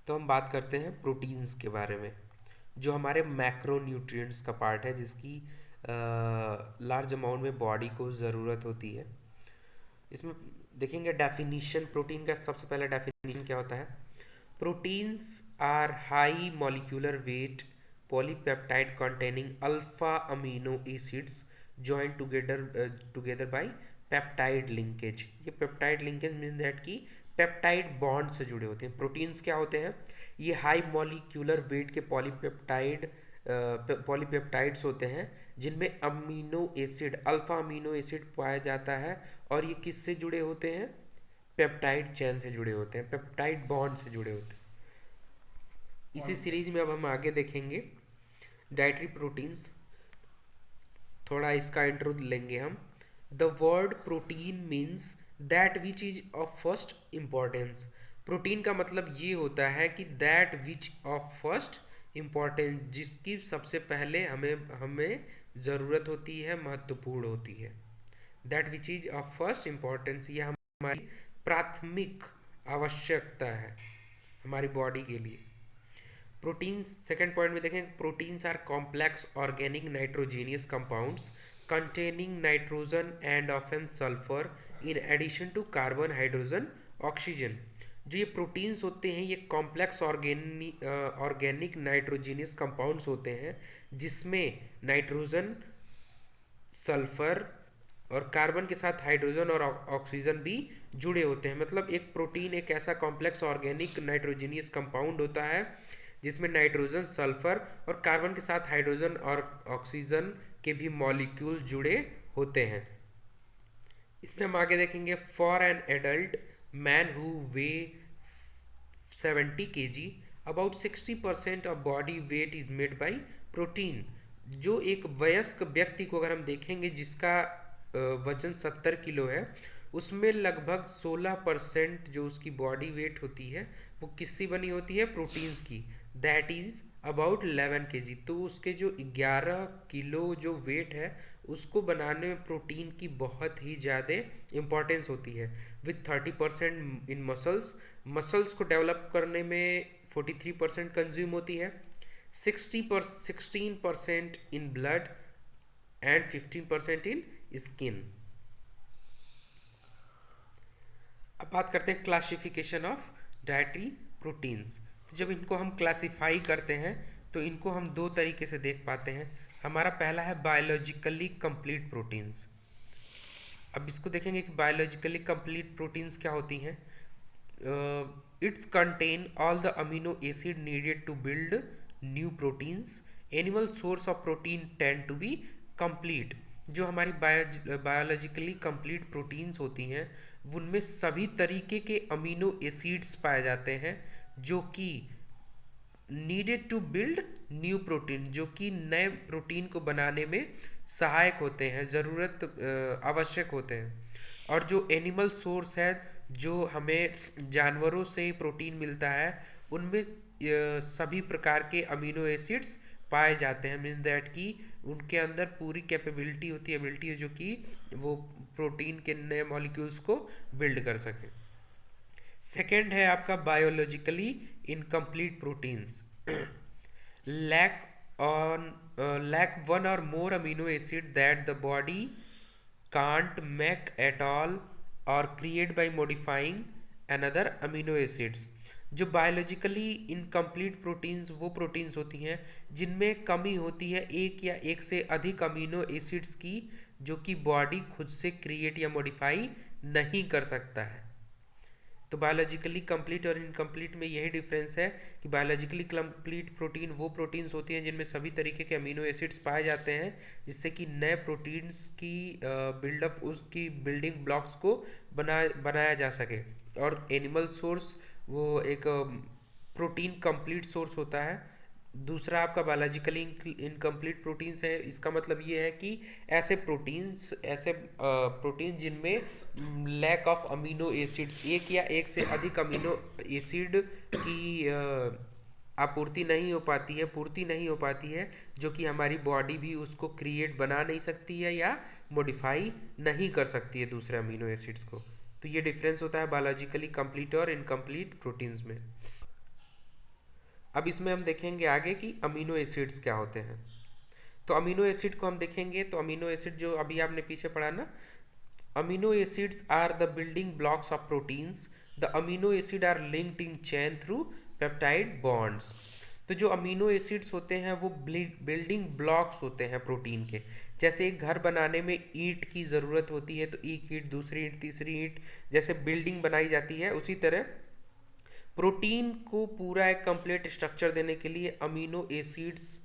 तो हम बात करते हैं प्रोटीन्स के बारे में, जो हमारे मैक्रोन्यूट्रिएंट्स का पार्ट है, जिसकी लार्ज अमाउंट में बॉडी को ज़रूरत होती है। इसमें देखेंगे डेफिनीशन, प्रोटीन का सबसे पहला डेफिनीशन क्या होता है। Proteins are high molecular weight polypeptide containing alpha amino acids joint together by peptide linkage. ये पेप्टाइड लिंकेज मीन दैट कि पेप्टाइड बॉन्ड से जुड़े होते हैं। प्रोटीन्स क्या होते हैं, ये हाई मॉलिक्यूलर वेट के पॉलीपेप्टाइड्स होते हैं, जिनमें amino acid alpha amino acid पाया जाता है, और ये किससे जुड़े होते हैं, पेप्टाइड चेन से जुड़े होते हैं, पेप्टाइड बॉन्ड से जुड़े होते हैं। इसी सीरीज में अब हम आगे देखेंगे डाइटरी प्रोटीन्स। थोड़ा इसका इंट्रो लेंगे हम। The word protein means that which is of first importance. Protein का मतलब ये होता है कि that which of first importance, जिसकी सबसे पहले हमें हमें ज़रूरत होती है, महत्वपूर्ण होती है। That which is of first importance, ये हमारी प्राथमिक आवश्यकता है हमारी बॉडी के लिए। प्रोटीन्स सेकेंड पॉइंट में देखें, proteins are complex organic nitrogenous compounds containing nitrogen and often sulfur in addition to carbon hydrogen oxygen. जो ये प्रोटीन्स होते हैं, ये कॉम्प्लेक्स ऑर्गेनिक नाइट्रोजीनियस कंपाउंड्स होते हैं, जिसमें नाइट्रोजन, सल्फर और कार्बन के साथ हाइड्रोजन और ऑक्सीजन भी जुड़े होते हैं। मतलब एक प्रोटीन एक ऐसा कॉम्प्लेक्स ऑर्गेनिक नाइट्रोजीनियस कंपाउंड होता है जिसमें नाइट्रोजन, सल्फर और कार्बन के साथ हाइड्रोजन और ऑक्सीजन के भी मॉलिक्यूल जुड़े होते हैं। इसमें हम आगे देखेंगे, for an adult man who way 70 kg about 60% of body weight is made by protein. जो एक वयस्क व्यक्ति को अगर हम देखेंगे जिसका वजन 70 किलो है, उसमें लगभग 16% जो उसकी बॉडी वेट होती है वो किससे बनी होती है, प्रोटीन्स की। That is about 11 kg। तो उसके जो 11 किलो जो वेट है, उसको बनाने में प्रोटीन की बहुत ही ज़्यादा इम्पॉर्टेंस होती है। विथ 30% इन मसल्स को डेवलप करने में 43% कंज्यूम होती है, 16% in blood and 15% in skin. अब बात करते हैं क्लासिफिकेशन ऑफ डाइटरी प्रोटीन्स। तो जब इनको हम क्लासिफाई करते हैं तो इनको हम दो तरीके से देख पाते हैं। हमारा पहला है बायोलॉजिकली कंप्लीट प्रोटीन्स। अब इसको देखेंगे कि बायोलॉजिकली कंप्लीट प्रोटीन्स क्या होती हैं। It's contain all the amino acid needed to build new proteins. Animal source of protein tend to be complete. जो हमारी बायोलॉजिकली कंप्लीट प्रोटीन्स होती हैं, उनमें सभी तरीके के अमीनो एसिड्स पाए जाते हैं जो कि needed to build new protein, जो कि नए प्रोटीन को बनाने में सहायक होते हैं, ज़रूरत आवश्यक होते हैं। और जो एनिमल सोर्स है, जो हमें जानवरों से प्रोटीन मिलता है, उनमें सभी प्रकार के अमीनो एसिड्स पाए जाते हैं। मीन्स दैट कि उनके अंदर पूरी कैपेबिलिटी होती है, एबिलिटी है, जो कि वो प्रोटीन के नए मॉलिक्यूल्स को बिल्ड कर सके। सेकेंड है आपका biologically incomplete proteins. Lack lack one or more amino acid that the body can't make at all or create by modifying another amino acids. जो बायोलॉजिकली इनकम्प्लीट प्रोटीन्स वो proteins होती हैं जिनमें कमी होती है एक या एक से अधिक अमीनो एसिड्स की, जो कि बॉडी खुद से क्रिएट या मॉडिफाई नहीं कर सकता है। तो बायोलॉजिकली कंप्लीट और इनकम्प्लीट में यही डिफरेंस है कि बायोलॉजिकली कंप्लीट प्रोटीन वो प्रोटीन्स होती हैं जिनमें सभी तरीके के अमीनो एसिड्स पाए जाते हैं, जिससे कि नए प्रोटीन्स की बिल्डअप, उसकी बिल्डिंग ब्लॉक्स को बनाया जा सके। और एनिमल सोर्स वो एक प्रोटीन कंप्लीट सोर्स होता है। दूसरा आपका बायोलॉजिकली इनकम्प्लीट प्रोटीन्स है। इसका मतलब ये है कि ऐसे प्रोटीन जिनमें लैक ऑफ अमीनो एसिड्स, एक या एक से अधिक अमीनो एसिड की आपूर्ति नहीं हो पाती है, पूर्ति नहीं हो पाती है, जो कि हमारी बॉडी भी उसको क्रिएट बना नहीं सकती है या मॉडिफाई नहीं कर सकती है दूसरे अमीनो एसिड्स को। तो ये डिफरेंस होता है बायोलॉजिकली कंप्लीट और इनकम्प्लीट प्रोटीन्स में। अब इसमें हम देखेंगे आगे कि अमीनो एसिड्स क्या होते हैं। तो अमीनो एसिड को हम देखेंगे, तो अमीनो एसिड जो अभी आपने पीछे पढ़ा ना, amino acids are the building blocks of proteins. The amino acid are linked in chain through peptide bonds. तो जो अमीनो एसिड्स होते हैं वो बिल्डिंग ब्लॉक्स होते हैं प्रोटीन के। जैसे एक घर बनाने में ईंट की ज़रूरत होती है, तो एक ईंट, दूसरी ईंट, तीसरी ईंट, जैसे बिल्डिंग बनाई जाती है, उसी तरह प्रोटीन को पूरा एक कंप्लीट स्ट्रक्चर देने के लिए अमीनो एसिड्स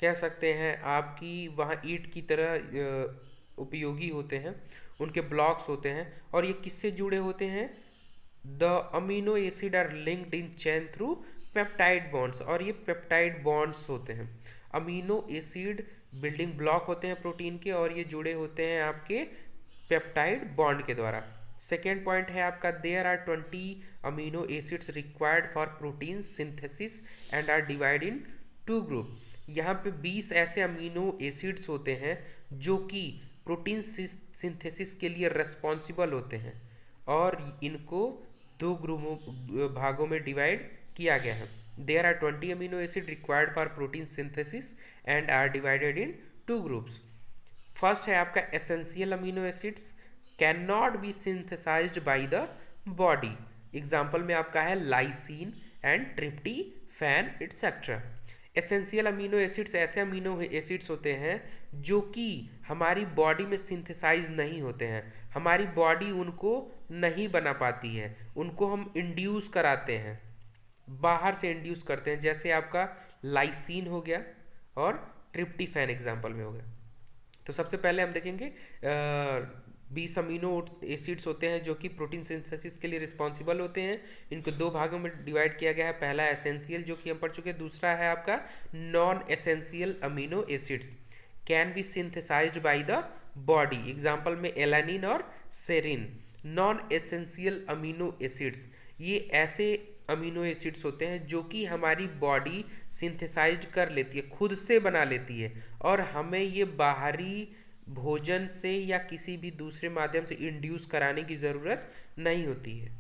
कह सकते हैं आपकी वहाँ ईंट की तरह उपयोगी होते हैं, उनके ब्लॉक्स होते हैं। और ये किससे जुड़े होते हैं? The amino acid are linked in chain through peptide bonds, और ये पेप्टाइड बॉन्ड्स होते हैं। अमीनो एसिड बिल्डिंग ब्लॉक होते हैं प्रोटीन के, और ये जुड़े होते हैं आपके पेप्टाइड बॉन्ड के द्वारा। सेकेंड पॉइंट है आपका, there are 20 amino acids required for protein synthesis and are divide in 2 group. यहाँ पे 20 ऐसे अमीनो एसिड्स होते हैं जो कि प्रोटीन सिंथेसिस के लिए रेस्पॉन्सिबल होते हैं, और इनको 2 ग्रुपों भागों में डिवाइड किया गया है। There are 20 amino acid required for protein synthesis and are divided in 2 groups. First है आपका essential amino acids can not be synthesized by the body. Example में आपका है lysine and tryptophan etcetera. Essential amino acids ऐसे amino acids होते हैं जो कि हमारी बॉडी में सिंथेसाइज नहीं होते हैं, हमारी बॉडी उनको नहीं बना पाती है, उनको हम इंड्यूस कराते हैं, बाहर से इंड्यूस करते हैं। जैसे आपका लाइसिन हो गया और ट्रिप्टीफैन एग्जाम्पल में हो गया। तो सबसे पहले हम देखेंगे 20 अमीनो एसिड्स होते हैं जो कि प्रोटीन सिंथेसिस के लिए रिस्पॉन्सिबल होते हैं। इनको 2 भागों में डिवाइड किया गया है। पहला एसेंशियल जो कि हम पढ़ चुके हैं, दूसरा है आपका non essential amino acids can be synthesized by the body. Example में एलानिन और serine. Non essential amino acids ये ऐसे अमीनो एसिड्स होते हैं जो कि हमारी बॉडी सिंथेसाइज कर लेती है, खुद से बना लेती है, और हमें ये बाहरी भोजन से या किसी भी दूसरे माध्यम से इंड्यूस कराने की ज़रूरत नहीं होती है।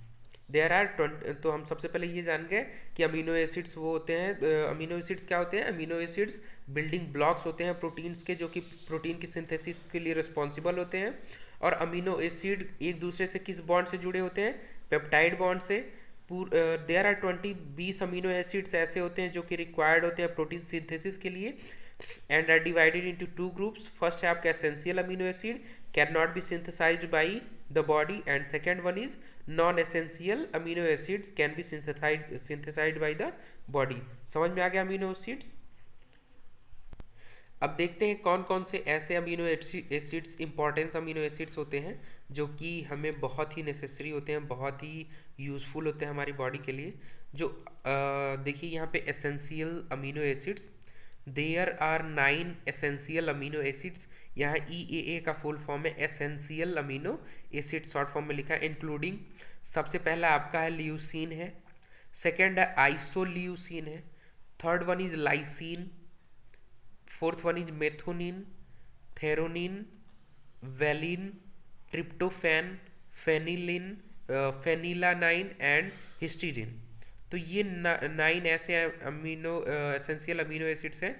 There are 20। तो हम सबसे पहले ये जान गए कि अमीनो एसिड्स वो होते हैं। अमीनो एसिड्स क्या होते हैं? अमीनो एसिड्स बिल्डिंग ब्लॉक्स होते हैं प्रोटीन्स के, जो कि प्रोटीन की सिंथेसिस के लिए रिस्पॉन्सिबल होते हैं। और अमीनो एसिड एक दूसरे से किस बॉन्ड से जुड़े होते हैं? पेप्टाइड बॉन्ड से। देयर आर 20 अमीनो एसिड्स ऐसे होते हैं जो कि रिक्वायर्ड होते हैं प्रोटीन सिंथेसिस के लिए, and are divided into 2 groups. First है आपका essential amino acid can not be synthesized by the body, and second one is non essential amino acids can be synthesized by the body. समझ में आ गया amino acids? अब देखते हैं कौन कौन से ऐसे amino acids, importance amino acids होते हैं जो कि हमें बहुत ही नेसेसरी होते हैं, बहुत ही यूज़फुल होते हैं हमारी बॉडी के लिए। जो देखिए यहाँ पे essential amino acids, there are 9 essential amino acids. यहाँ EAA का फुल फॉर्म है essential amino acid, short form में लिखा है, इंक्लूडिंग। सबसे पहला आपका है ल्यूसीन है, सेकेंड है आइसोल्यूसीन है, third one is lysine, fourth one is methionine, threonine, valine, tryptophan, फेनिलिन, फेनिलानाइन एंड हिस्टीडिन। तो ये 9 ऐसे अमीनो एसेंशियल अमीनो एसिड्स हैं